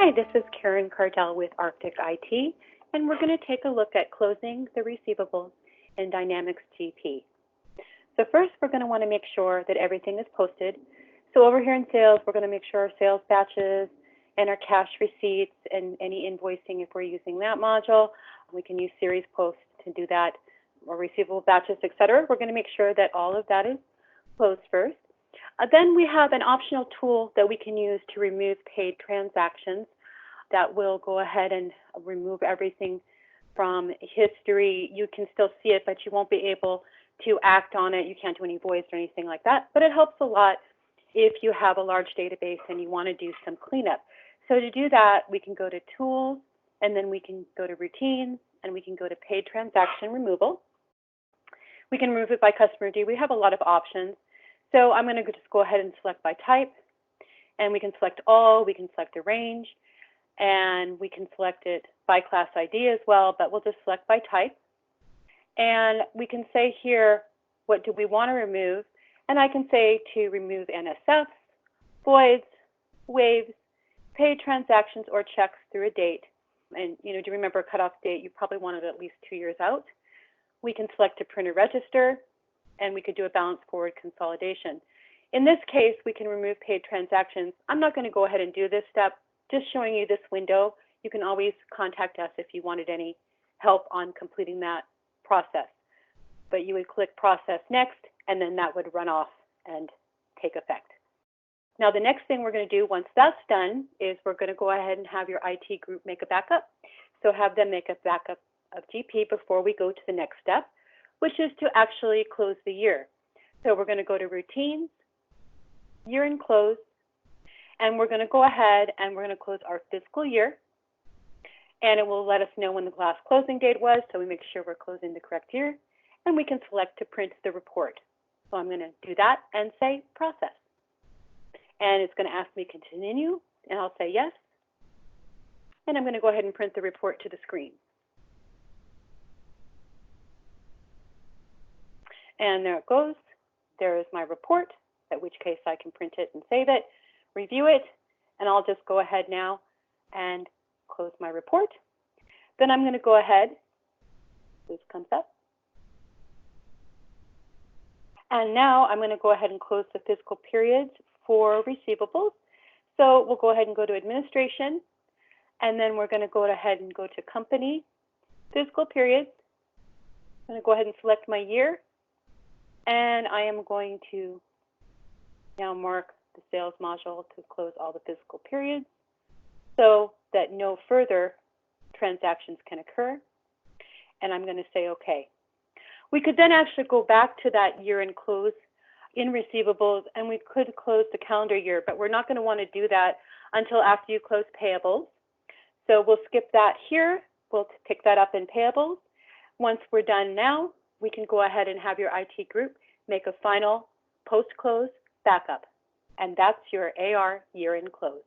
Hi, this is Karen Cardell with Arctic IT, and we're going to take a look at closing the receivables in Dynamics GP. So first, we're going to want to make sure that everything is posted. So over here in sales, we're going to make sure our sales batches and our cash receipts and any invoicing, if we're using that module, we can use series post to do that, or receivable batches, etc. We're going to make sure that all of that is closed first. Then we have an optional tool that we can use to remove paid transactions that will go ahead and remove everything from history. You can still see it, but you won't be able to act on it. You can't do any voids or anything like that, but it helps a lot if you have a large database and you want to do some cleanup. So to do that, we can go to Tools, and then we can go to Routines, and we can go to Paid Transaction Removal. We can remove it by customer ID. We have a lot of options. So I'm going to just go ahead and select by type, and we can select all, we can select a range, and we can select it by class ID as well, but we'll just select by type. And we can say here, what do we want to remove? And I can say to remove NSFs, voids, waves, paid transactions, or checks through a date. And do you remember a cutoff date? You probably want it at least 2 years out. We can select to print or register, and we could do a balance forward consolidation. In this case, we can remove paid transactions. I'm not going to go ahead and do this step, just showing you this window. You can always contact us if you wanted any help on completing that process. But you would click Process Next, and then that would run off and take effect. Now, the next thing we're going to do once that's done is we're going to go ahead and have your IT group make a backup. So have them make a backup of GP before we go to the next step, which is to actually close the year. So we're going to go to Routines, Year End Close, and we're going to go ahead and we're going to close our fiscal year. And it will let us know when the last closing date was, so we make sure we're closing the correct year. And we can select to print the report. So I'm going to do that and say Process. And it's going to ask me Continue, and I'll say Yes. And I'm going to go ahead and print the report to the screen. And there it goes. There is my report, in which case I can print it and save it, review it, and I'll just go ahead now and close my report. Then I'm going to go ahead, this comes up, and now I'm going to go ahead and close the fiscal periods for receivables. So we'll go ahead and go to Administration, and then we're going to go ahead and go to Company, Fiscal Periods. I'm going to go ahead and select my year. And I am going to now mark the sales module to close all the fiscal periods so that no further transactions can occur. And I'm going to say OK. We could then actually go back to that year-end close in receivables, and we could close the calendar year, but we're not going to want to do that until after you close payables. So we'll skip that here. We'll pick that up in payables. Once we're done now, we can go ahead and have your IT group make a final post-close backup. And that's your AR year-end close.